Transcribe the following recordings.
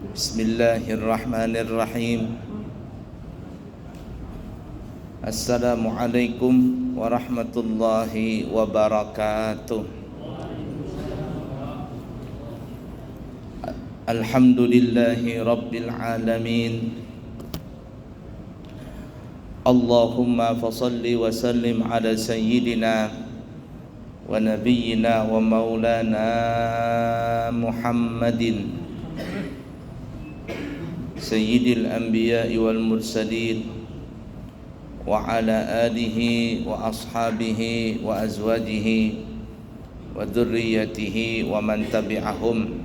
Bismillahirrahmanirrahim. Assalamualaikum warahmatullahi wabarakatuh. Alhamdulillahi rabbil alamin. Allahumma fasalli wa sallim ala sayyidina wa nabiyyina wa maulana Muhammadin sayyidil anbiya'i wal mursalin wa ala alihi wa ashabihi wa azwajihi wa dhurriyyatihi wa man tabi'ahum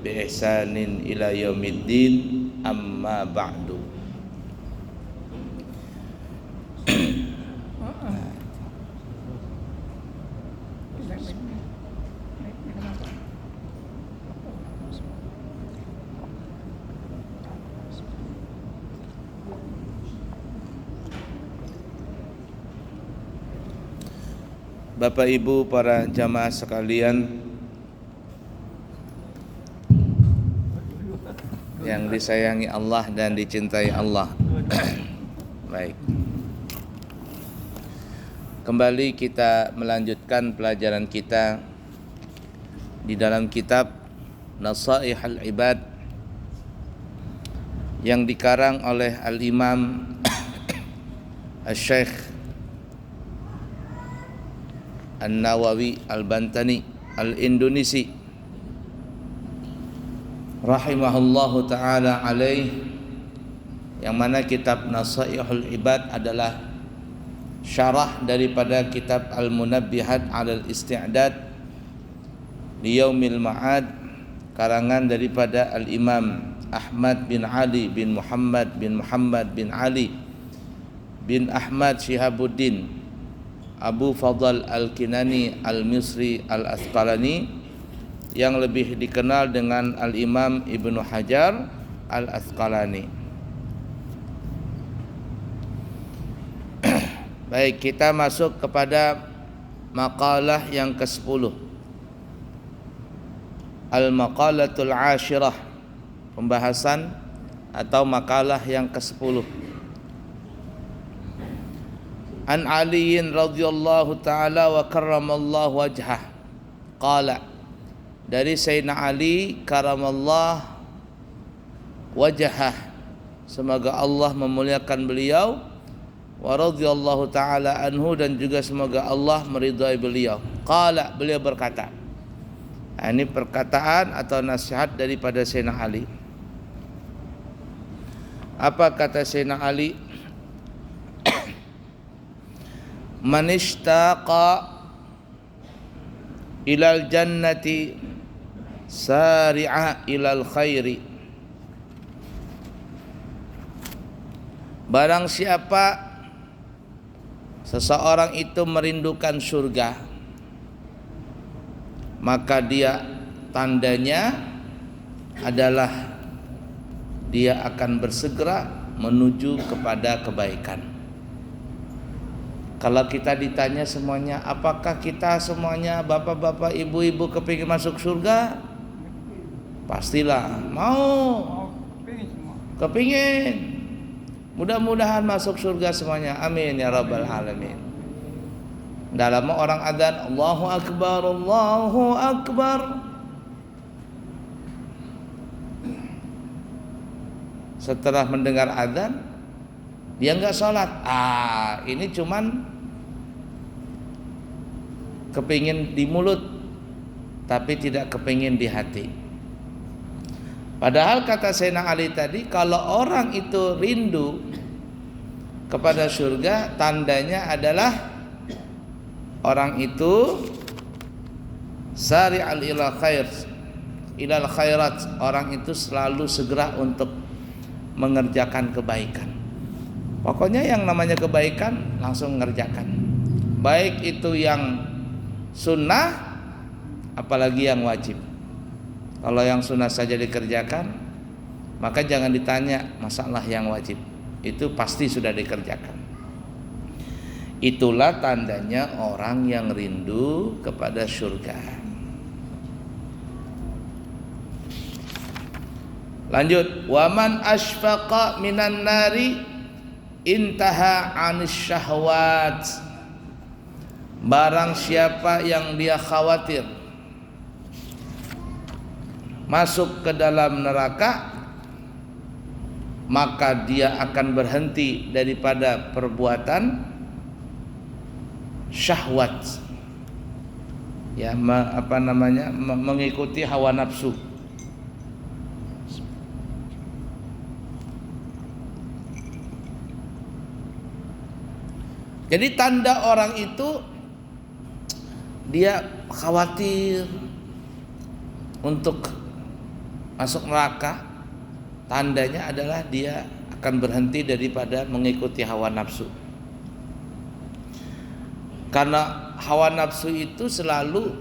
bi ihsanin ila yaumiddin, amma ba'du. Bapak Ibu para jamaah sekalian yang disayangi Allah dan dicintai Allah. Baik. Kembali kita melanjutkan pelajaran kita di dalam kitab Nasaihul Ibad yang dikarang oleh Al-Imam Al-Syekh An-Nawawi Al-Bantani Al-Indonesi rahimahullahu ta'ala alaih, yang mana kitab Nasaihul Ibad adalah syarah daripada kitab Al-Munabbihat 'alal Isti'dad li Yaumil Ma'ad, karangan daripada Al-Imam Ahmad bin Ali bin Muhammad bin Ali bin Ahmad Syihabuddin Abu Fadl Al-Kinani Al-Misri Al-Asqalani, yang lebih dikenal dengan Al-Imam Ibnu Hajar Al-Asqalani. Baik, kita masuk kepada maqalah yang ke-10, Al-Maqalatul Ashirah, pembahasan atau makalah yang ke-10. An Aliin radhiyallahu ta'ala wa karramallahu wajhah qala, dari Sayyidina Ali karamallahu wajhah, semoga Allah memuliakan beliau, wa radhiyallahu ta'ala anhu, dan juga semoga Allah meridai beliau. Qala, beliau berkata, ini perkataan atau nasihat daripada Sayyidina Ali. Apa kata Sayyidina Ali? Man ishtaqa ilal jannati sari'a ilal khairi. Barang siapa seseorang itu merindukan surga, maka dia, tandanya adalah dia akan bersegera menuju kepada kebaikan. Kalau kita ditanya semuanya, apakah kita semuanya bapak-bapak, ibu-ibu kepingin masuk surga? Pastilah mau, kepingin. Mudah-mudahan masuk surga semuanya, amin ya rabbal alamin. Dalam orang adzan, Allahu Akbar, Allahu Akbar. Setelah mendengar adzan, dia enggak sholat. Ini cuman kepingin di mulut, tapi tidak kepingin di hati. Padahal kata Sayyidina Ali tadi, kalau orang itu rindu kepada surga, tandanya adalah orang itu sari'al ilal khair, ilal khairat, orang itu selalu segera untuk mengerjakan kebaikan. Pokoknya yang namanya kebaikan langsung mengerjakan, baik itu yang sunnah apalagi yang wajib. Kalau yang sunnah saja dikerjakan, maka jangan ditanya masalah yang wajib, itu pasti sudah dikerjakan. Itulah tandanya orang yang rindu kepada surga. Lanjut, waman asfaqa minan nari intaha anis syahwat. Barang siapa yang dia khawatir masuk ke dalam neraka, maka dia akan berhenti daripada perbuatan syahwat, ya, mengikuti hawa nafsu. Jadi tanda orang itu dia khawatir untuk masuk neraka, tandanya adalah dia akan berhenti daripada mengikuti hawa nafsu. Karena hawa nafsu itu selalu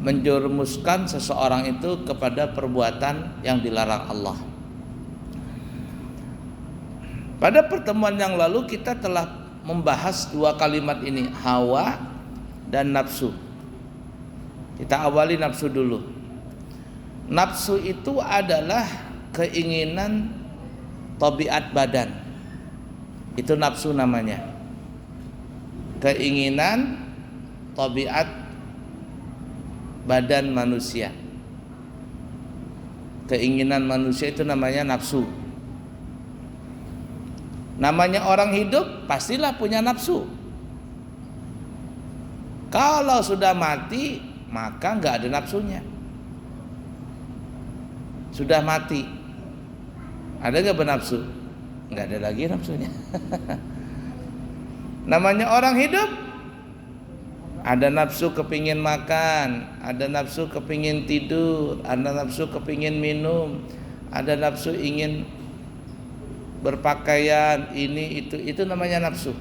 menjerumuskan seseorang itu kepada perbuatan yang dilarang Allah. Pada pertemuan yang lalu kita telah membahas dua kalimat ini, hawa dan nafsu. Kita awali nafsu dulu. Nafsu itu adalah keinginan tabiat badan. Itu nafsu namanya. Keinginan tabiat badan manusia. Keinginan manusia itu namanya nafsu. Namanya orang hidup pastilah punya nafsu. Kalau sudah mati maka nggak ada nafsunya. Sudah mati, ada nggak bernafsu? Nggak ada lagi nafsunya. Namanya orang hidup, ada nafsu kepingin makan, ada nafsu kepingin tidur, ada nafsu kepingin minum, ada nafsu ingin berpakaian, ini itu namanya nafsu.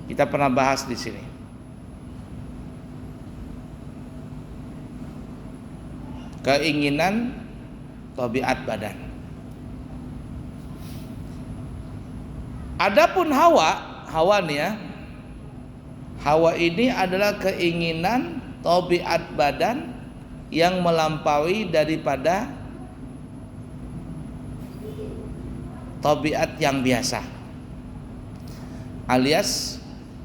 Kita pernah bahas di sini. Keinginan tabiat badan. Adapun hawa nih ya. Hawa ini adalah keinginan tabiat badan yang melampaui daripada tabiat yang biasa, alias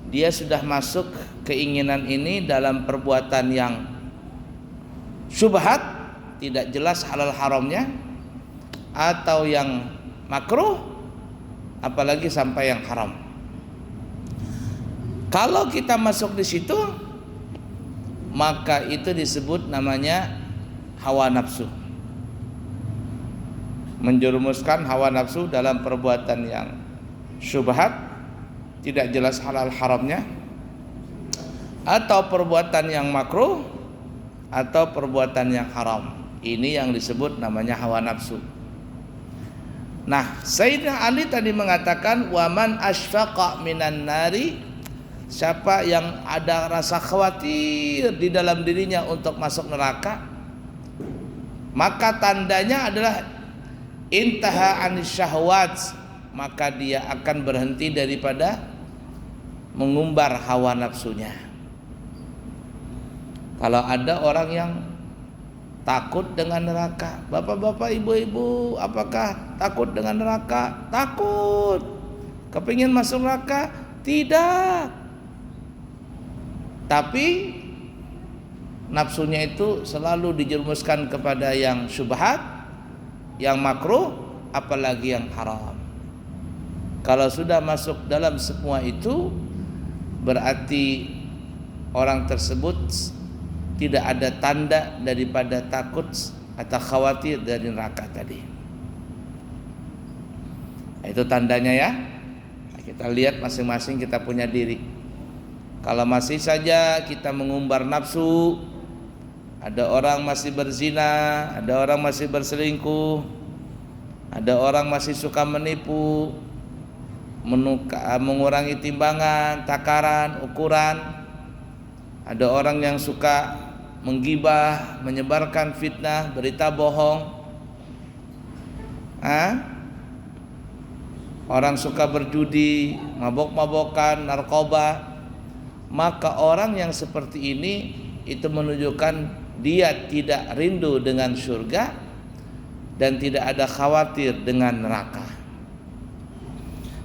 dia sudah masuk keinginan ini dalam perbuatan yang syubhat, tidak jelas halal haramnya, atau yang makruh, apalagi sampai yang haram. Kalau kita masuk di situ, maka itu disebut namanya hawa nafsu. Menjerumuskan hawa nafsu dalam perbuatan yang syubhat, tidak jelas halal haramnya, atau perbuatan yang makruh, atau perbuatan yang haram. Ini yang disebut namanya hawa nafsu. Nah, Sayyidina Ali tadi mengatakan waman asfaqa minan nari, siapa yang ada rasa khawatir di dalam dirinya untuk masuk neraka, maka tandanya adalah intaha anis syahwat, maka dia akan berhenti daripada mengumbar hawa nafsunya. Kalau ada orang yang takut dengan neraka, bapak-bapak, ibu-ibu, apakah takut dengan neraka? Takut. Kepingin masuk neraka? Tidak. Tapi nafsunya itu selalu dijerumuskan kepada yang syubhat, yang makruh, apalagi yang haram. Kalau sudah masuk dalam semua itu, berarti orang tersebut tidak ada tanda daripada takut atau khawatir dari neraka tadi. Itu tandanya ya. Kita lihat masing-masing kita punya diri. Kalau masih saja kita mengumbar nafsu, ada orang masih berzina, ada orang masih berselingkuh, ada orang masih suka menipu, mengurangi timbangan, takaran, ukuran, ada orang yang suka menggibah, menyebarkan fitnah, berita bohong, orang suka berjudi, mabok-mabokan, narkoba, maka orang yang seperti ini itu menunjukkan dia tidak rindu dengan surga, dan tidak ada khawatir dengan neraka.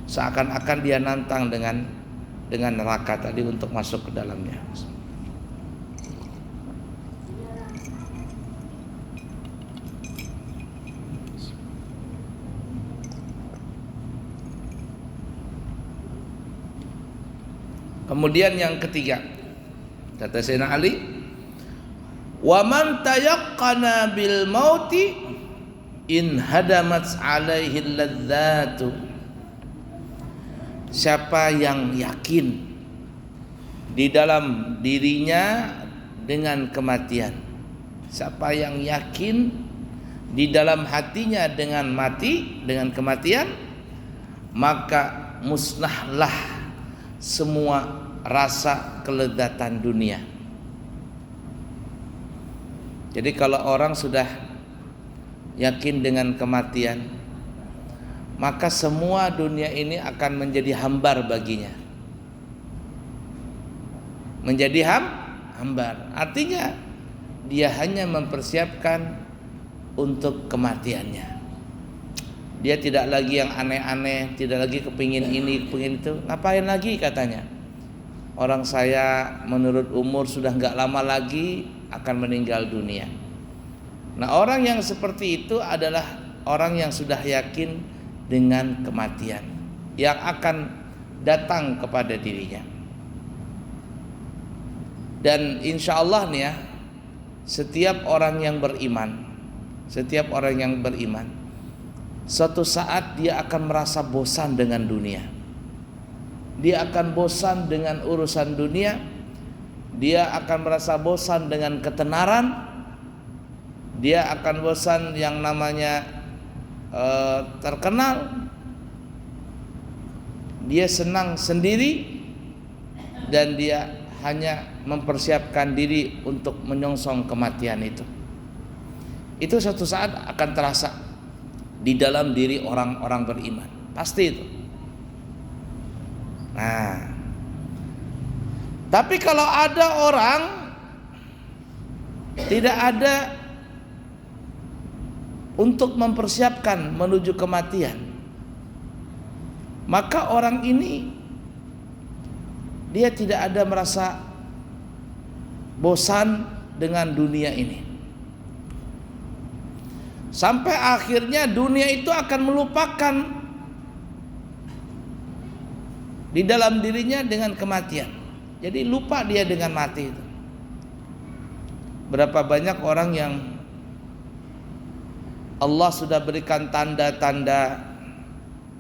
Seakan-akan dia nantang dengan neraka tadi untuk masuk ke dalamnya. Kemudian yang ketiga, kata Sayyidina Ali, wa man tayaqqana bil mauti in hadamat alaihi ladzatu. Siapa yang yakin di dalam dirinya dengan kematian, siapa yang yakin di dalam hatinya dengan mati, dengan kematian, maka musnahlah semua rasa kelezatan dunia. Jadi kalau orang sudah yakin dengan kematian, maka semua dunia ini akan menjadi hambar baginya. Menjadi hambar. Artinya dia hanya mempersiapkan untuk kematiannya. Dia tidak lagi yang aneh-aneh, tidak lagi kepingin ini, kepingin itu. Ngapain lagi katanya? Orang saya menurut umur sudah nggak lama lagi akan meninggal dunia. Nah, orang yang seperti itu adalah orang yang sudah yakin dengan kematian yang akan datang kepada dirinya. Dan insya Allah nih ya, setiap orang yang beriman, suatu saat dia akan merasa bosan dengan dunia. Dia akan bosan dengan urusan dunia. Dia akan merasa bosan dengan ketenaran. Dia akan bosan yang namanya terkenal. Dia senang sendiri dan dia hanya mempersiapkan diri untuk menyongsong kematian itu. Itu suatu saat akan terasa di dalam diri orang-orang beriman. Pasti itu. Nah, tapi kalau ada orang tidak ada untuk mempersiapkan menuju kematian, maka orang ini dia tidak ada merasa bosan dengan dunia ini. Sampai akhirnya dunia itu akan melupakan di dalam dirinya dengan kematian. Jadi lupa dia dengan mati itu. Berapa banyak orang yang Allah sudah berikan tanda-tanda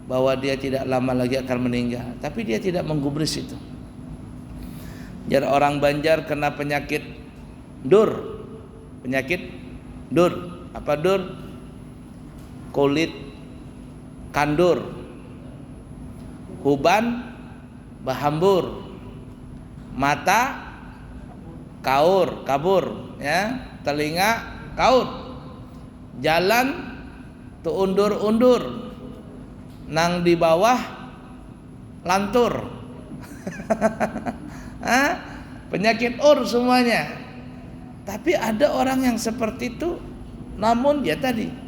bahwa dia tidak lama lagi akan meninggal, tapi dia tidak menggubris itu. Jadi orang Banjar kena penyakit dur. Apa dur? Kulit kandur, huban bahambur, mata kabur, ya, telinga kaur, jalan tuh undur, nang di bawah lantur. Penyakit semuanya. Tapi ada orang yang seperti itu, namun ya tadi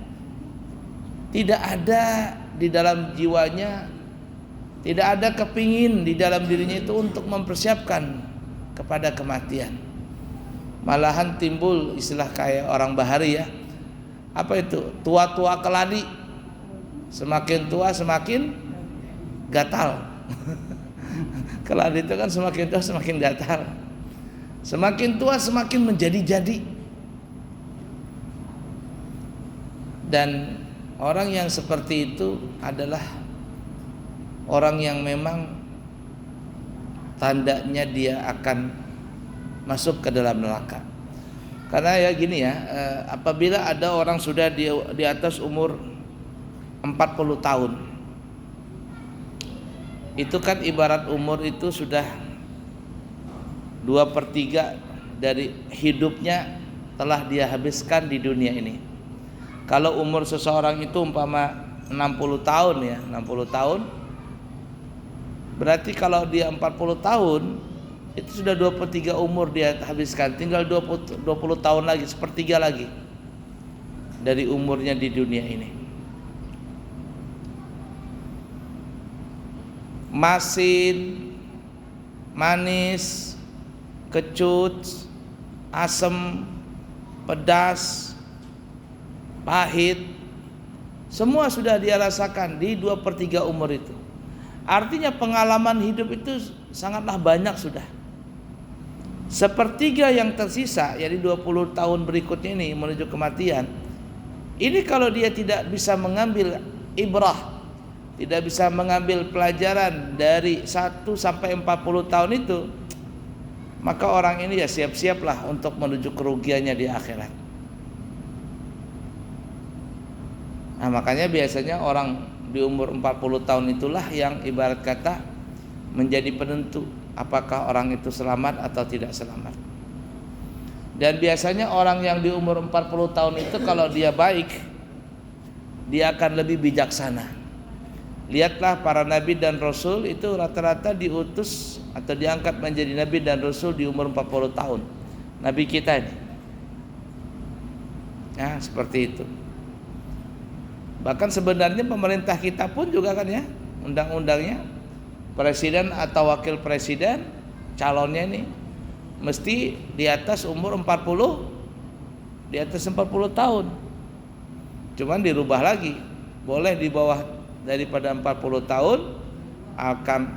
tidak ada di dalam jiwanya, tidak ada kepingin di dalam dirinya itu untuk mempersiapkan kepada kematian. Malahan timbul istilah kayak orang bahari ya, apa itu, tua-tua keladi, semakin tua semakin gatal. Keladi itu kan semakin tua semakin gatal, semakin tua semakin menjadi-jadi. Dan orang yang seperti itu adalah orang yang memang tandanya dia akan masuk ke dalam neraka. Karena ya gini ya, apabila ada orang sudah di atas umur 40 tahun, itu kan ibarat umur itu sudah 2/3 dari hidupnya telah dia habiskan di dunia ini. Kalau umur seseorang itu umpama 60 tahun ya, 60 tahun, berarti kalau dia 40 tahun itu sudah 2/3 umur dia habiskan, tinggal 20 tahun lagi, 1/3 lagi. dari umurnya di dunia ini. Masin, manis, kecut, asam, pedas, pahit, semua sudah dia rasakan di 2/3 umur itu. Artinya pengalaman hidup itu sangatlah banyak sudah. 1/3 yang tersisa, yaitu 20 tahun berikutnya ini menuju kematian, ini kalau dia tidak bisa mengambil ibrah, tidak bisa mengambil pelajaran dari 1 sampai 40 tahun itu, maka orang ini ya siap-siaplah untuk menuju kerugiannya di akhirat. Nah, makanya biasanya orang di umur 40 tahun itulah yang ibarat kata menjadi penentu apakah orang itu selamat atau tidak selamat. Dan biasanya orang yang di umur 40 tahun itu kalau dia baik, dia akan lebih bijaksana. Lihatlah para nabi dan rasul itu rata-rata diutus atau diangkat menjadi nabi dan rasul di umur 40 tahun. Nabi kita ini. Nah, seperti itu. Bahkan sebenarnya pemerintah kita pun juga kan ya, undang-undangnya presiden atau wakil presiden calonnya nih mesti di atas umur 40, di atas 40 tahun. Cuman dirubah lagi, boleh di bawah daripada 40 tahun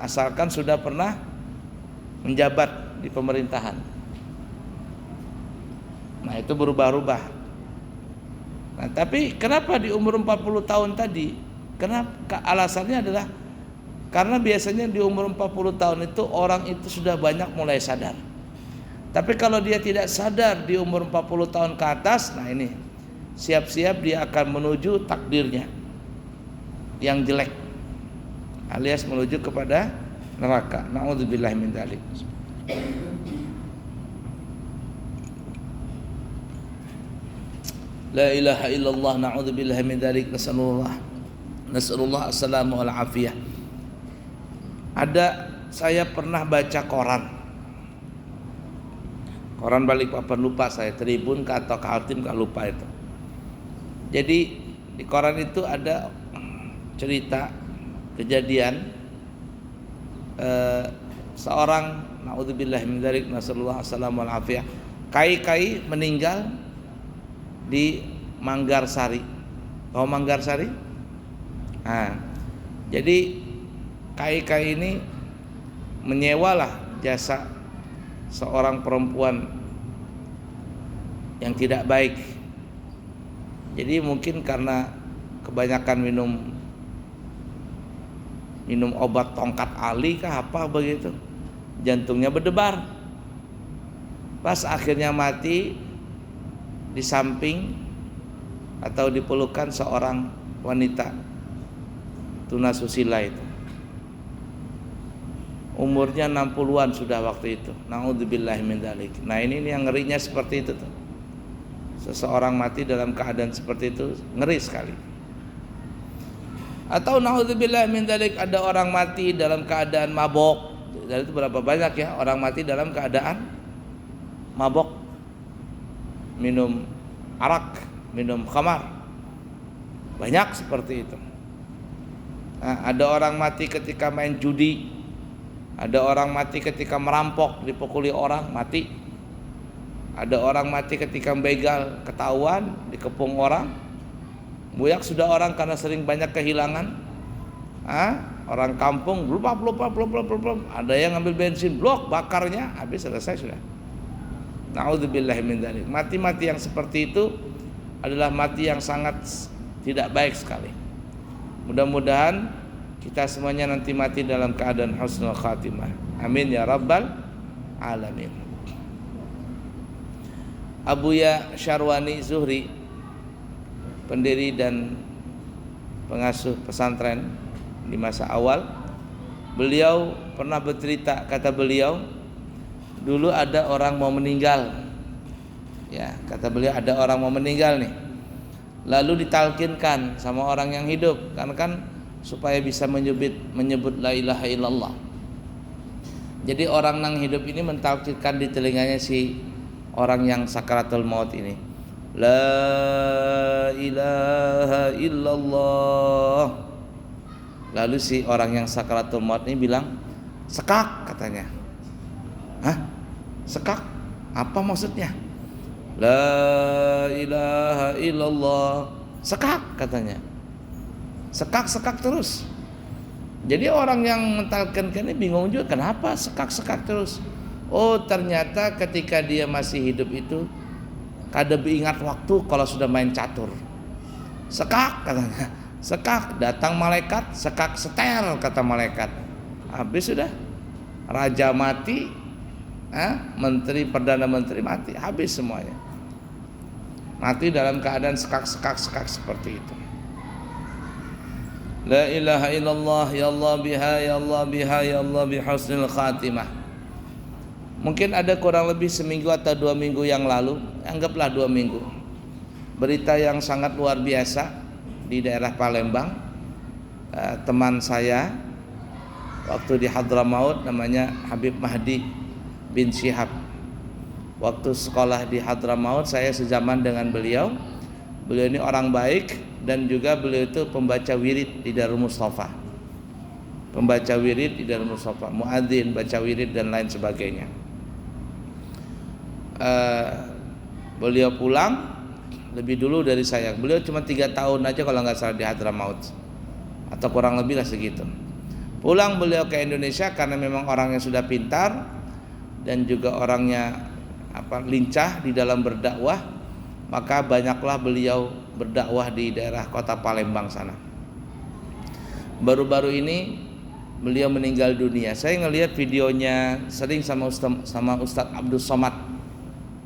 asalkan sudah pernah menjabat di pemerintahan. Nah, itu berubah-ubah. Nah, tapi kenapa di umur 40 tahun tadi? Kenapa? Alasannya adalah karena biasanya di umur 40 tahun itu orang itu sudah banyak mulai sadar. Tapi kalau dia tidak sadar di umur 40 tahun ke atas, nah ini siap-siap dia akan menuju takdirnya yang jelek, alias menuju kepada neraka. Na'udzubillah min dzalik. La ilaha illallah, na'udzubillah min dzalik. Nasallallahu assalamu wal afiyah. Saya pernah baca koran Balikpapan, lupa saya, Tribun atau Kaltim, gak lupa itu. Jadi di koran itu ada cerita kejadian seorang, na'udzubillah min dzalik, nasallallahu assalamu wal afiyah, kai meninggal di Manggarsari. Tahu Manggarsari? Nah, jadi kai ini menyewalah jasa seorang perempuan yang tidak baik. Jadi mungkin karena kebanyakan minum obat tongkat ali kah apa begitu, jantungnya berdebar. Pas akhirnya mati, di samping atau dipelukan seorang wanita tunasusila itu. Umurnya 60-an sudah waktu itu. Na'udzubillah min dzalik. Nah, ini yang ngerinya seperti itu tuh. Seseorang mati dalam keadaan seperti itu ngeri sekali. Atau na'udzubillah min dzalik, ada orang mati dalam keadaan mabok. Dan itu berapa banyak ya orang mati dalam keadaan mabok, minum arak, minum khamar, banyak seperti itu. Nah, ada orang mati ketika main judi, ada orang mati ketika merampok, dipukuli orang mati, ada orang mati ketika begal, ketahuan, dikepung orang, buyak sudah orang karena sering banyak kehilangan. Orang kampung blub, ada yang ngambil bensin, blok, bakarnya, habis, selesai sudah. Na'udzubillah min dzalik. Mati-mati yang seperti itu adalah mati yang sangat tidak baik sekali. Mudah-mudahan kita semuanya nanti mati dalam keadaan husnul khatimah. Amin ya rabbal alamin. Abuya Syarwani Zuhri, pendiri dan pengasuh pesantren di masa awal, beliau pernah bercerita, kata beliau, dulu ada orang mau meninggal. Ya, kata beliau ada orang mau meninggal nih. Lalu ditalkinkan sama orang yang hidup, karena kan supaya bisa menyebut la ilaha illallah. Jadi orang yang hidup ini mentalkinkan di telinganya si orang yang sakaratul maut ini, La ilaha illallah. Lalu si orang yang sakaratul maut ini bilang, sekak katanya. Hah? Sekak? Apa maksudnya? La ilaha illallah. Sekak katanya. Sekak terus. Jadi orang yang mentalkan ini bingung juga, kenapa sekak terus. Oh, ternyata ketika dia masih hidup itu kada ingat waktu kalau sudah main catur. Sekak katanya. Sekak, datang malaikat, sekak setel kata malaikat. Habis sudah. Raja mati, menteri, perdana menteri mati, habis semuanya. Mati dalam keadaan sekak seperti itu. La ilaha illallah, ya Allah biha, ya Allah biha, ya Allah bihusnil khatimah. Mungkin ada kurang lebih seminggu atau 2 minggu yang lalu, anggaplah 2 minggu, berita yang sangat luar biasa di daerah Palembang. Teman saya waktu di Hadramaut namanya Habib Mahdi bin Syihab. Waktu sekolah di Hadramaut saya sezaman dengan beliau. Beliau ini orang baik dan juga beliau itu pembaca wirid di Darul Mustafa. Pembaca wirid di Darul Mustafa, muadzin, baca wirid dan lain sebagainya. Beliau pulang lebih dulu dari saya. Beliau cuma 3 tahun aja kalau nggak salah di Hadramaut, atau kurang lebih lah segitu. Pulang beliau ke Indonesia karena memang orangnya sudah pintar dan juga orangnya lincah di dalam berdakwah, maka banyaklah beliau berdakwah di daerah kota Palembang sana. Baru-baru ini beliau meninggal dunia. Saya ngelihat videonya sering sama Ustadz Abdul Somad,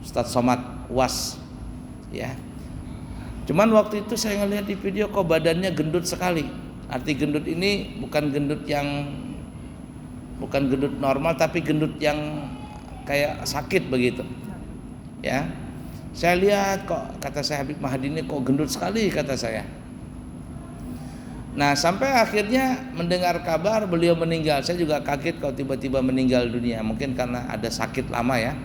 Ustadz Somad Was, ya. Cuman waktu itu saya ngelihat di video kok badannya gendut sekali. Arti gendut ini bukan gendut normal, tapi gendut yang kayak sakit begitu. Ya. Saya lihat kok, kata saya, Habib Mahdi ini kok gendut sekali, kata saya. Nah, sampai akhirnya mendengar kabar beliau meninggal. Saya juga kaget kalau tiba-tiba meninggal dunia. Mungkin karena ada sakit lama ya.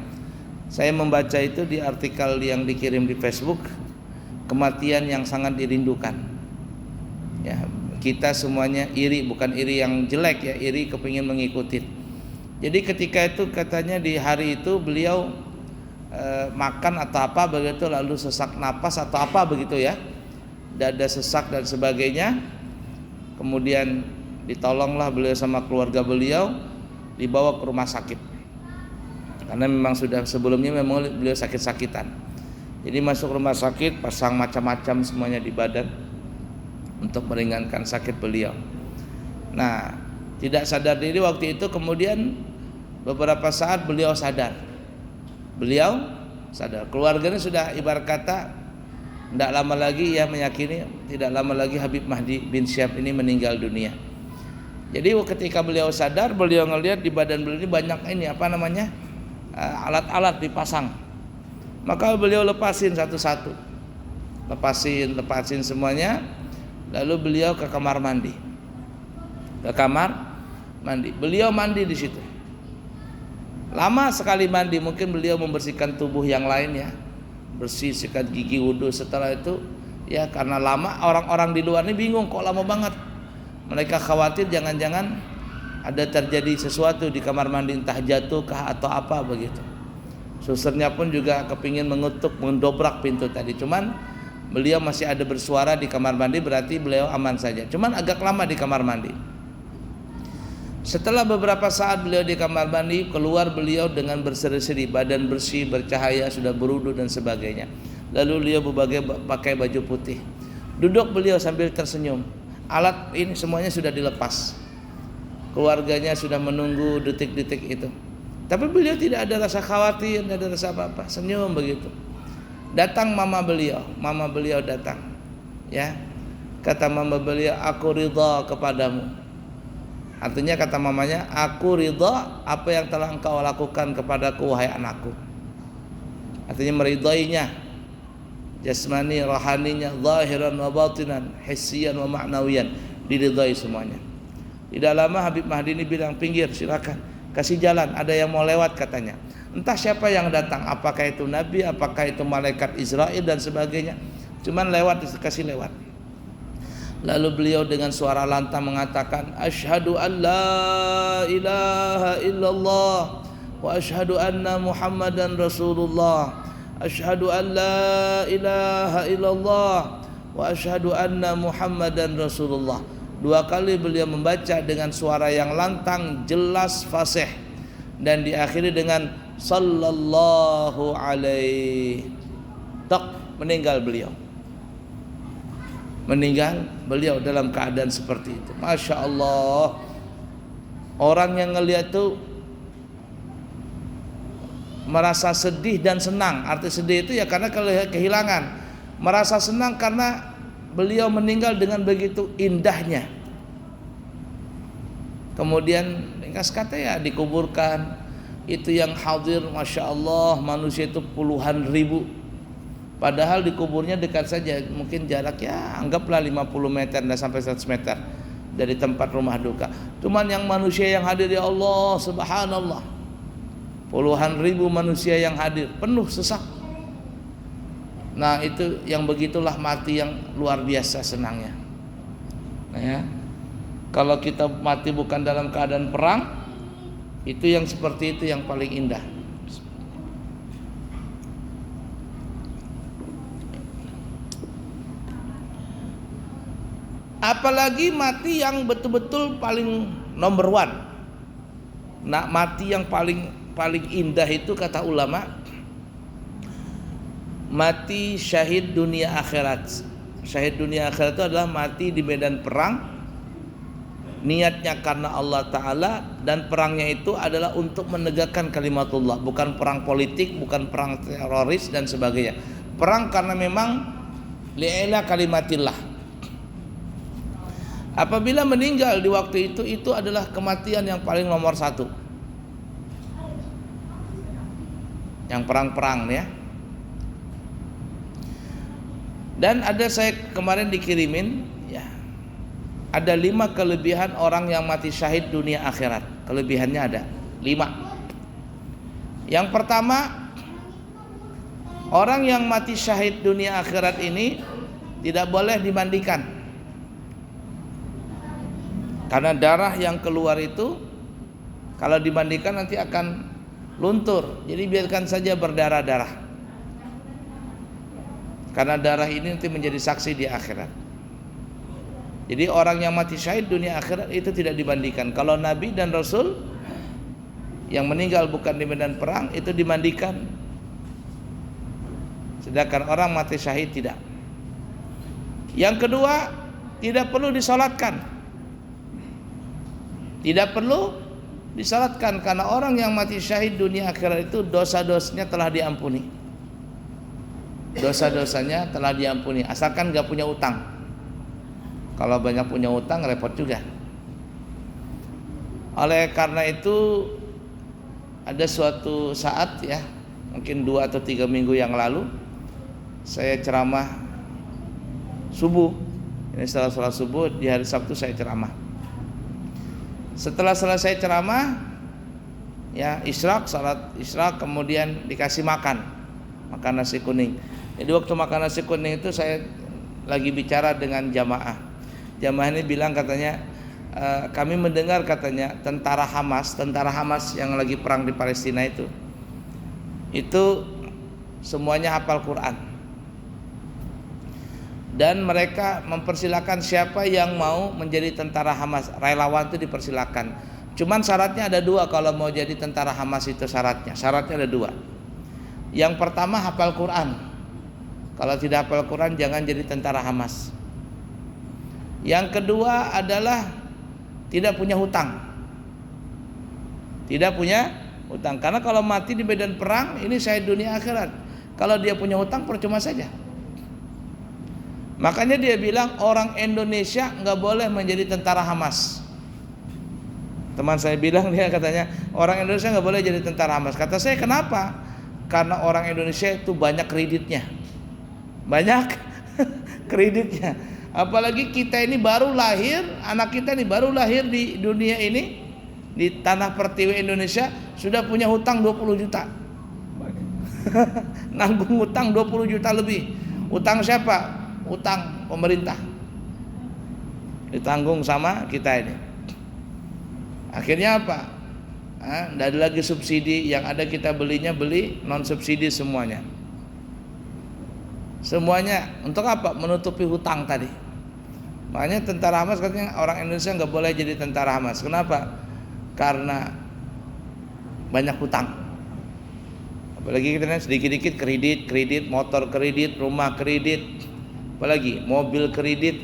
Saya membaca itu di artikel yang dikirim di Facebook, kematian yang sangat dirindukan. Ya, kita semuanya iri, bukan iri yang jelek ya, iri kepingin mengikuti. Jadi ketika itu katanya di hari itu beliau makan atau apa begitu, lalu sesak napas atau apa begitu ya, dada sesak dan sebagainya. Kemudian ditolonglah beliau sama keluarga beliau, dibawa ke rumah sakit. Karena memang sudah sebelumnya memang beliau sakit-sakitan. Jadi masuk rumah sakit, pasang macam-macam semuanya di badan untuk meringankan sakit beliau. Nah, tidak sadar diri waktu itu, kemudian beberapa saat beliau sadar. Keluarganya sudah ibarat kata tidak lama lagi ya meyakini, tidak lama lagi Habib Mahdi bin Syihab ini meninggal dunia. Jadi ketika beliau sadar, beliau ngelihat di badan beliau ini banyak alat-alat dipasang. Maka beliau lepasin satu-satu, lepasin semuanya. Lalu beliau ke kamar mandi. Beliau mandi di situ. Lama sekali mandi, mungkin beliau membersihkan tubuh yang lain ya, bersih, sikat gigi, wudhu. Setelah itu ya, karena lama, orang-orang di luar ini bingung kok lama banget. Mereka khawatir jangan-jangan ada terjadi sesuatu di kamar mandi, entah jatuh kah atau apa begitu. Susternya pun juga kepingin mendobrak pintu tadi, cuman beliau masih ada bersuara di kamar mandi, berarti beliau aman saja. Cuman agak lama di kamar mandi. Setelah beberapa saat beliau di kamar mandi, keluar beliau dengan berseri-seri, badan bersih, bercahaya, sudah berwudu dan sebagainya. Lalu beliau pakai baju putih. Duduk beliau sambil tersenyum. Alat ini semuanya sudah dilepas. Keluarganya sudah menunggu detik-detik itu. Tapi beliau tidak ada rasa khawatir, tidak ada rasa apa-apa, senyum begitu. Datang mama beliau datang. Ya. Kata mama beliau, "Aku ridha kepadamu." Artinya kata mamanya, "Aku ridha apa yang telah engkau lakukan kepadaku wahai anakku." Artinya meridainya, jasmani, rohaninya, zahiran wa batinan, hissiyan wa ma'nawiyan, diridai semuanya. Tidak lama Habib Mahdi ini bilang, "Pinggir, silakan, kasih jalan, ada yang mau lewat," katanya. Entah siapa yang datang, apakah itu nabi, apakah itu malaikat Israel dan sebagainya. Cuman lewat, dikasih lewat. Lalu beliau dengan suara lantang mengatakan, asyhadu an la ilaha illallah wa asyhadu anna Muhammadan Rasulullah. Asyhadu an la ilaha illallah wa asyhadu anna Muhammadan Rasulullah. 2 kali beliau membaca dengan suara yang lantang, jelas, fasih, dan diakhiri dengan sallallahu alaihi. Tak, meninggal beliau. Meninggal beliau dalam keadaan seperti itu. Masya Allah. Orang yang ngelihat tuh merasa sedih dan senang. Arti sedih itu ya karena kehilangan. Merasa senang karena beliau meninggal dengan begitu indahnya. Kemudian ringkas kata ya dikuburkan. Itu yang hadir, Masya Allah, manusia itu puluhan ribu. Padahal dikuburnya dekat saja, mungkin jarak ya anggaplah 50 meter dan sampai 100 meter dari tempat rumah duka. Cuman yang manusia yang hadir, ya Allah, subhanallah, puluhan ribu manusia yang hadir, penuh sesak. Nah itu yang begitulah mati yang luar biasa senangnya. Nah, ya, kalau kita mati bukan dalam keadaan perang, itu yang seperti itu yang paling indah. Apalagi mati yang betul-betul paling number one. Nah mati yang paling indah itu kata ulama, mati syahid dunia akhirat. Syahid dunia akhirat itu adalah mati di medan perang, niatnya karena Allah Ta'ala, dan perangnya itu adalah untuk menegakkan kalimatullah, bukan perang politik, bukan perang teroris dan sebagainya. Perang karena memang li'ila kalimatillah. Apabila meninggal di waktu itu adalah kematian yang paling nomor 1. Yang perang-perang ya. Dan ada, saya kemarin dikirimin ya, ada 5 kelebihan orang yang mati syahid dunia akhirat. Kelebihannya ada 5. Yang pertama, orang yang mati syahid dunia akhirat ini tidak boleh dimandikan, karena darah yang keluar itu kalau dimandikan nanti akan luntur. Jadi biarkan saja berdarah-darah, karena darah ini nanti menjadi saksi di akhirat. Jadi orang yang mati syahid dunia akhirat itu tidak dimandikan. Kalau Nabi dan Rasul yang meninggal bukan di medan perang itu dimandikan, sedangkan orang mati syahid tidak. Yang kedua, tidak perlu disolatkan. Tidak perlu disalatkan, karena orang yang mati syahid dunia akhirat itu dosa-dosanya telah diampuni. Dosa-dosanya telah diampuni, asalkan gak punya utang. Kalau banyak punya utang repot juga. Oleh karena itu ada suatu saat ya, mungkin 2 atau 3 minggu yang lalu, saya ceramah subuh. Ini setelah sholat subuh di hari Sabtu saya ceramah. Setelah selesai ceramah ya salat isyraq, kemudian dikasih makan nasi kuning. Jadi waktu makan nasi kuning itu saya lagi bicara dengan jamaah. Jamaah ini bilang katanya, kami mendengar katanya tentara Hamas yang lagi perang di Palestina itu semuanya hafal Quran. Dan mereka mempersilakan siapa yang mau menjadi tentara Hamas, relawan itu dipersilakan. Cuman syaratnya ada 2 kalau mau jadi tentara Hamas itu syaratnya ada 2. Yang pertama hafal Quran. Kalau tidak hafal Quran jangan jadi tentara Hamas. Yang kedua adalah tidak punya hutang. Tidak punya hutang, karena kalau mati di medan perang ini syahid dunia akhirat. Kalau dia punya hutang percuma saja. Makanya dia bilang orang Indonesia nggak boleh menjadi tentara Hamas. Teman saya bilang, dia katanya orang Indonesia nggak boleh jadi tentara Hamas. Kata saya, kenapa? Karena orang Indonesia itu banyak kreditnya, kreditnya. Apalagi kita ini baru lahir, anak kita ini baru lahir di dunia ini, di tanah pertiwi Indonesia sudah punya hutang 20 juta. Nanggung utang 20 juta lebih. Utang siapa? Utang pemerintah. Ditanggung sama kita ini. Akhirnya apa? Tidak ada lagi subsidi, yang ada kita beli non subsidi semuanya. Semuanya untuk apa? Menutupi hutang tadi. Makanya tentara Hamas katanya orang Indonesia nggak boleh jadi tentara Hamas. Kenapa? Karena banyak hutang. Apalagi kita sedikit-dikit kredit, motor kredit, rumah kredit, apalagi mobil kredit,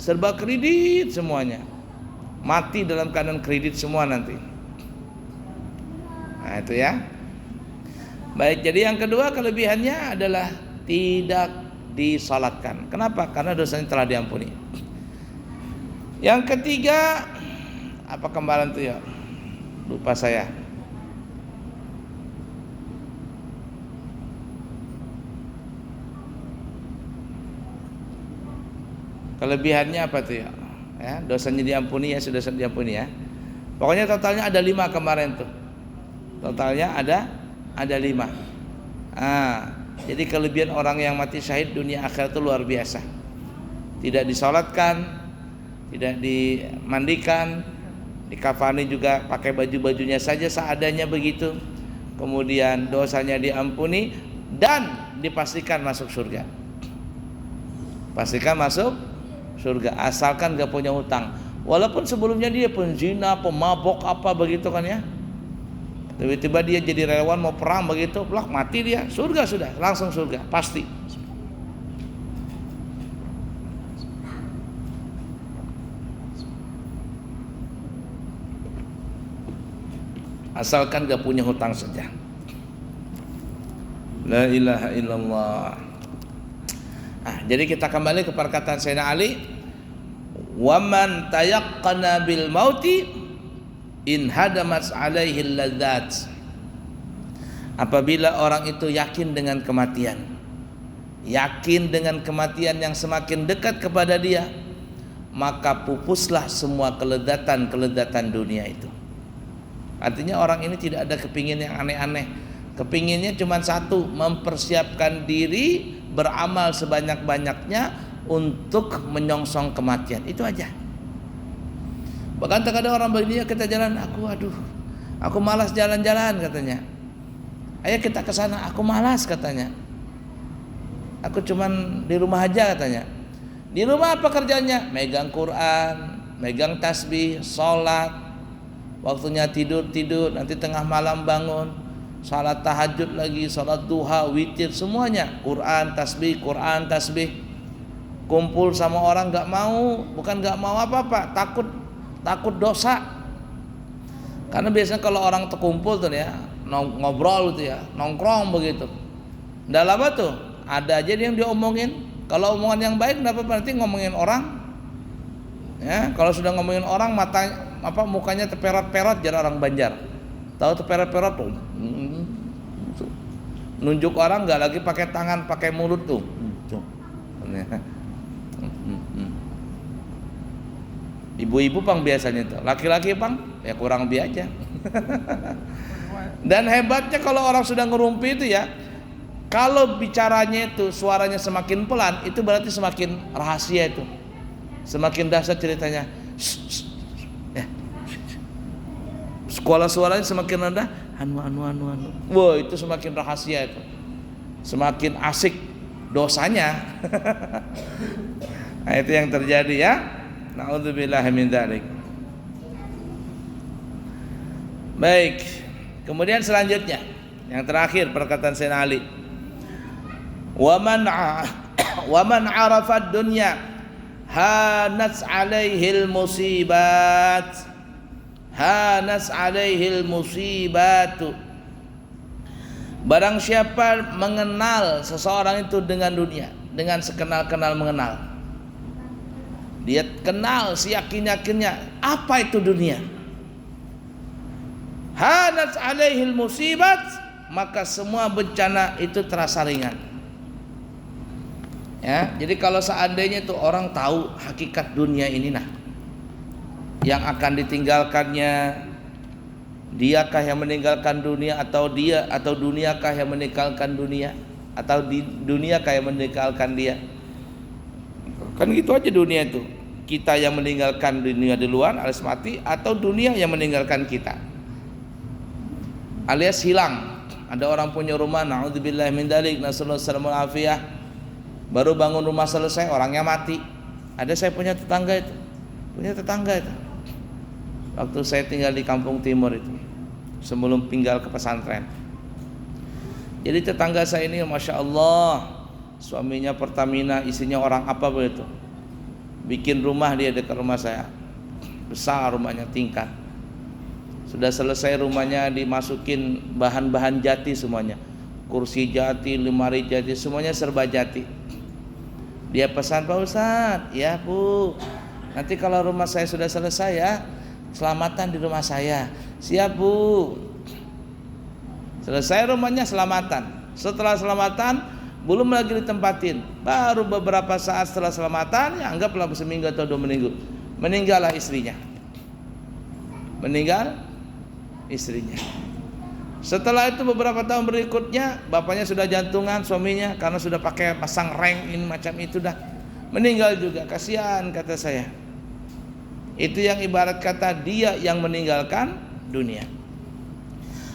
serba kredit semuanya. Mati dalam keadaan kredit semua nanti. Nah itu ya. Baik, jadi yang kedua kelebihannya adalah tidak disalatkan. Kenapa? Karena dosanya telah diampuni. Yang ketiga, apa kemarin tuh ya? Lupa saya. Kelebihannya apa tuh ya? Dosanya diampuni ya, sudah diampuni ya. Pokoknya totalnya ada 5 kemarin tuh. Totalnya ada 5. Jadi kelebihan orang yang mati syahid dunia akhirat itu luar biasa. Tidak disolatkan, tidak dimandikan, dikafani juga pakai baju-bajunya saja seadanya begitu. Kemudian dosanya diampuni dan dipastikan masuk surga. Pastikan masuk surga asalkan gak punya hutang. Walaupun sebelumnya dia penzina, pemabok apa begitu kan ya. Tiba-tiba dia jadi relawan mau perang begitu, plak mati dia, surga sudah, langsung surga, pasti. Asalkan gak punya hutang saja. La ilaha illallah. Jadi kita kembali ke perkataan Sayyidina Ali, "Waman tayaqqana bil mauti in hadamat alaihi ladzat." Apabila orang itu yakin dengan kematian, yakin dengan kematian yang semakin dekat kepada dia, maka pupuslah semua kelezatan dunia itu. Artinya orang ini tidak ada kepingin yang aneh-aneh. Kepinginnya cuma satu, mempersiapkan diri, beramal sebanyak-banyaknya untuk menyongsong kematian. Itu aja. Bahkan terkadang orang begini, kita jalan, aku malas jalan-jalan katanya. Ayo kita ke sana, aku malas katanya. Aku cuman di rumah aja katanya. Di rumah apa kerjanya? Megang Quran, megang tasbih, sholat. Waktunya tidur, nanti tengah malam bangun, salat tahajud lagi, salat duha, witir, semuanya Quran, tasbih. Kumpul sama orang bukan nggak mau apa-apa, takut dosa. Karena biasanya kalau orang terkumpul tuh ya, ngobrol tuh ya, nongkrong begitu. Nggak lama tuh, ada aja yang diomongin. Kalau omongan yang baik nggak apa-apa, nanti ngomongin orang. Ya, kalau sudah ngomongin orang mukanya terperot-perot jadi orang Banjar. Tahu terperot-perot tuh. Nunjuk orang nggak lagi pakai tangan, pakai mulut tuh. Ibu-ibu pang biasanya tuh. Laki-laki pang ya kurang lebih aja. Dan hebatnya kalau orang sudah ngerumpi itu ya, kalau bicaranya itu suaranya semakin pelan, itu berarti semakin rahasia itu. Semakin dahsyat ceritanya. Ya. Sekolah suaranya semakin rendah, anu. Wah, itu semakin rahasia itu. Semakin asik dosanya. Nah, itu yang terjadi ya. Na'udzubillahi min dzalik. Baik. Kemudian selanjutnya, yang terakhir perkataan Sayyidina Ali. Waman 'arafa dunya hanas 'alaihil musibatu. Barang siapa mengenal seseorang itu dengan dunia, dengan sekenal-kenal mengenal, dia kenal seyakin-yakinnya apa itu dunia, hanas 'alaihil musibat, maka semua bencana itu terasa ringan. Ya, jadi kalau seandainya itu orang tahu hakikat dunia ini, yang akan ditinggalkannya, Diakah yang meninggalkan dunia atau duniakah yang meninggalkan dunia, atau duniakah yang meninggalkan dia? Kan gitu aja dunia itu. Kita yang meninggalkan dunia duluan alias mati, atau dunia yang meninggalkan kita alias hilang. Ada orang punya rumah, naudzubillah min dzalik, nasallallahu alaihi afiyah, baru bangun rumah selesai orangnya mati. Ada saya punya tetangga itu. Waktu saya tinggal di Kampung Timur itu, sebelum tinggal ke pesantren. Jadi tetangga saya ini Masya Allah, suaminya Pertamina, isinya orang apa begitu, bikin rumah dia dekat rumah saya, besar rumahnya, tingkat. Sudah selesai rumahnya, dimasukin bahan-bahan jati semuanya, kursi jati, lemari jati, semuanya serba jati. Dia pesan, Pak Ustadz, ya Bu, nanti kalau rumah saya sudah selesai ya, selamatan di rumah saya. Siap Bu. Selesai rumahnya, selamatan. Setelah selamatan belum lagi ditempatin, baru beberapa saat setelah selamatan, ya anggaplah seminggu atau 2 minggu, meninggallah istrinya. Setelah itu beberapa tahun berikutnya, bapaknya sudah jantungan, suaminya karena sudah pakai pasang reng ini macam itu, dah meninggal juga. Kasihan kata saya. Itu yang ibarat kata dia yang meninggalkan dunia,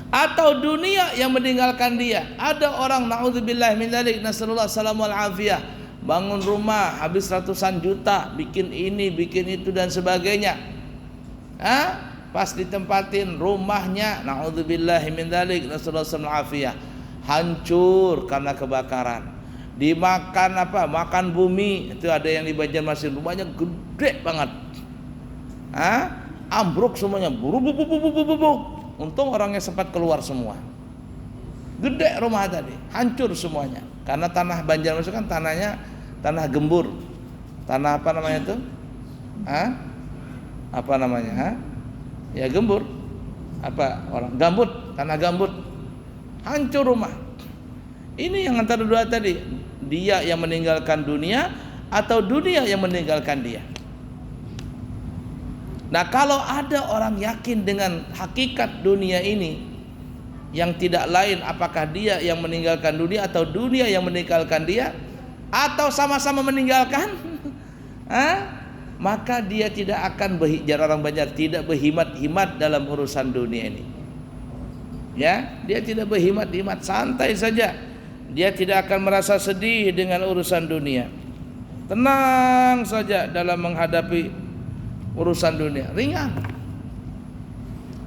atau dunia yang meninggalkan dia. Ada orang naudzubillah min dzalik, nasallallahu salamul afiyah, bangun rumah habis ratusan juta, bikin ini, bikin itu dan sebagainya. Pas ditempatin rumahnya, naudzubillah min dzalik, nasallallahu salamul afiyah, hancur karena kebakaran. Dimakan apa? Makan bumi. Itu ada yang di Banjarmasin, rumahnya gede banget. Ambruk semuanya, buruk. Untung orangnya sempat keluar semua. Gede rumah tadi, hancur semuanya. Karena tanah Banjarmasin kan tanah gembur. Tanah apa namanya itu? Apa namanya? Ya gembur. Apa orang? Gambut, tanah gambut. Hancur rumah. Ini yang antara dua tadi, dia yang meninggalkan dunia atau dunia yang meninggalkan dia. Nah, kalau ada orang yakin dengan hakikat dunia ini, yang tidak lain apakah dia yang meninggalkan dunia atau dunia yang meninggalkan dia, atau sama-sama meninggalkan, maka dia tidak akan orang Banjar tidak berhimat-himat dalam urusan dunia ini. Ya, dia tidak berhimat-himat, santai saja. Dia tidak akan merasa sedih dengan urusan dunia. Tenang saja dalam menghadapi urusan dunia, ringan.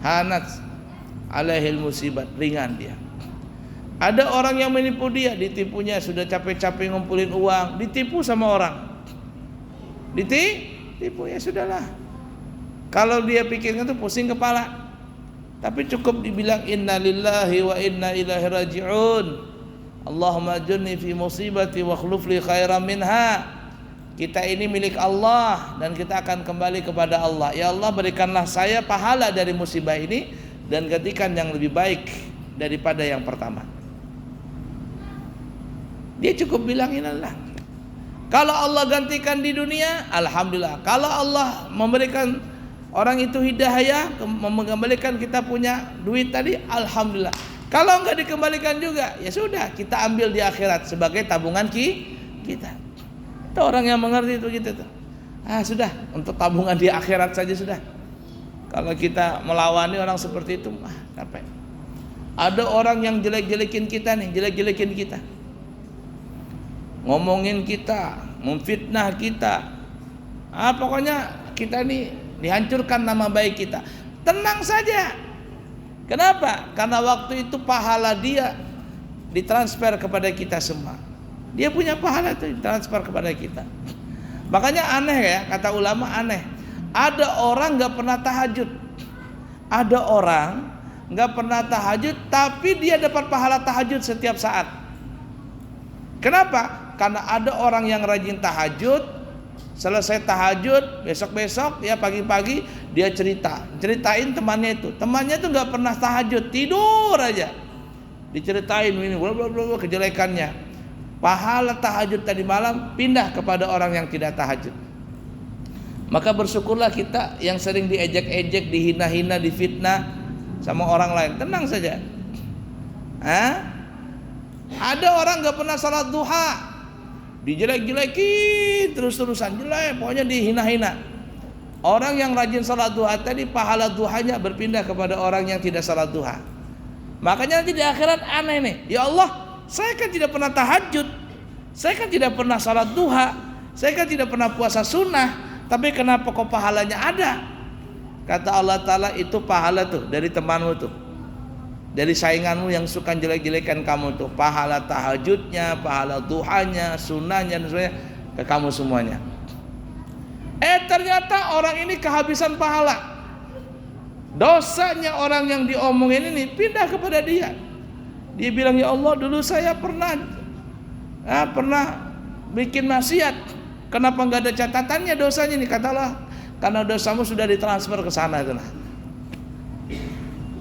Hanat alaihil musibat, ringan dia. Ada orang yang menipu dia, ditipunya, sudah capek-capek ngumpulin uang, ditipu sama orang. Ditipu, ya sudahlah. Kalau dia pikirkan tuh pusing kepala. Tapi cukup dibilang innalillahi wa inna ilaihi raji'un. Allahumma ajurni fi musibati wa akhlif li khairan minha. Kita ini milik Allah dan kita akan kembali kepada Allah. Ya Allah, berikanlah saya pahala dari musibah ini dan gantikan yang lebih baik daripada yang pertama. Dia cukup bilang inilah. Kalau Allah gantikan di dunia, alhamdulillah. Kalau Allah memberikan orang itu hidayah, mengembalikan kita punya duit tadi, alhamdulillah. Kalau enggak dikembalikan juga, ya sudah, kita ambil di akhirat sebagai tabungan kita. Itu orang yang mengerti itu gitu tuh. Sudah, untuk tabungan di akhirat saja sudah. Kalau kita melawani orang seperti itu, capek. Ada orang yang jelek-jelekin kita nih, jelek-jelekin kita, ngomongin kita, memfitnah kita. Pokoknya kita nih dihancurkan nama baik kita. Tenang saja. Kenapa? Karena waktu itu pahala dia ditransfer kepada kita semua. Dia punya pahala itu ditransfer kepada kita. Makanya aneh ya, kata ulama aneh. Ada orang gak pernah tahajud. Ada orang gak pernah tahajud, tapi dia dapat pahala tahajud setiap saat. Kenapa? Karena ada orang yang rajin tahajud, selesai tahajud, besok-besok ya pagi-pagi dia ceritain temannya itu. Temannya itu gak pernah tahajud, tidur aja. Diceritain ini bla bla bla kejelekannya. Pahala tahajud tadi malam pindah kepada orang yang tidak tahajud. Maka bersyukurlah kita yang sering diejek-ejek, dihina-hina, difitnah. sama orang lain, tenang saja. Ada orang nggak pernah salat duha, dijelek-jelekin terus-terusan, jelek, pokoknya dihina-hina. Orang yang rajin salat duha tadi pahala duhanya berpindah kepada orang yang tidak salat duha. Makanya nanti di akhirat aneh nih, ya Allah, saya kan tidak pernah tahajud, saya kan tidak pernah salat duha, saya kan tidak pernah puasa sunnah, tapi kenapa kok pahalanya ada? Kata Allah Ta'ala, itu pahala tuh dari temanmu tuh, dari sainganmu yang suka jelek-jelekan kamu tuh, pahala tahajudnya, pahala duhanya, sunnahnya, dan sebagainya ke kamu semuanya. Ternyata orang ini kehabisan pahala. Dosanya orang yang diomongin ini pindah kepada dia. Dia bilang, ya Allah, dulu saya pernah bikin maksiat. Kenapa nggak ada catatannya dosanya nih? Kata Allah, karena dosamu sudah ditransfer ke sana.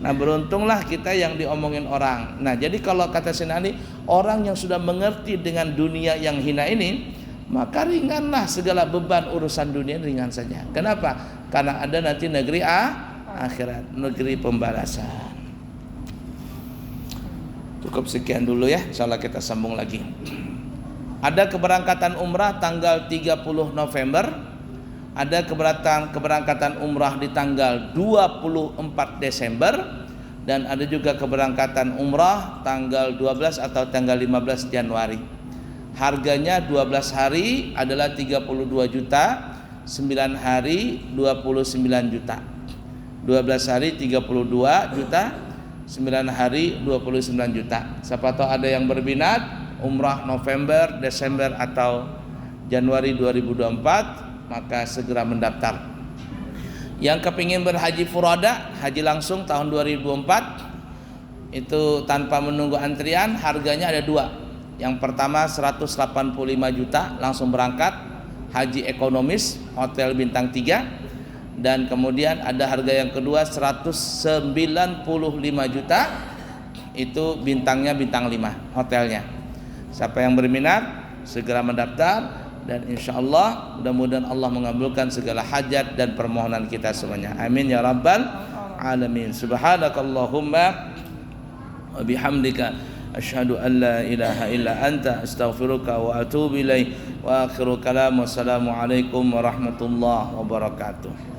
Nah, beruntunglah kita yang diomongin orang. Nah, jadi kalau kata Sinani, orang yang sudah mengerti dengan dunia yang hina ini, maka ringanlah segala beban urusan dunia, ringan saja. Kenapa? Karena ada nanti negeri akhirat, negeri pembalasan. Cukup sekian dulu ya, insyaallah kita sambung lagi. Ada keberangkatan umrah tanggal 30 November, ada keberangkatan umrah di tanggal 24 Desember, dan ada juga keberangkatan umrah tanggal 12 atau tanggal 15 Januari. Harganya 12 hari adalah 32 juta, 9 hari 29 juta. 12 hari 32 juta, 9 hari 29 juta. Siapa tahu ada yang berminat umrah November, Desember atau Januari 2024, maka segera mendaftar. Yang kepingin berhaji furada, haji langsung tahun 2024, itu tanpa menunggu antrian, harganya ada dua. Yang pertama 185 juta langsung berangkat, haji ekonomis, hotel bintang 3. Dan kemudian ada harga yang kedua 195 juta, itu bintangnya bintang 5 hotelnya. Siapa yang berminat segera mendaftar, dan insya Allah mudah-mudahan Allah mengabulkan segala hajat dan permohonan kita semuanya. Amin ya rabbal alamin. Subhanakallahumma wa bihamdika asyhadu an la ilaha illa anta astaghfiruka wa atubu ilaik. Wa akhiru kalam, wassalamu alaikum warahmatullahi wabarakatuh.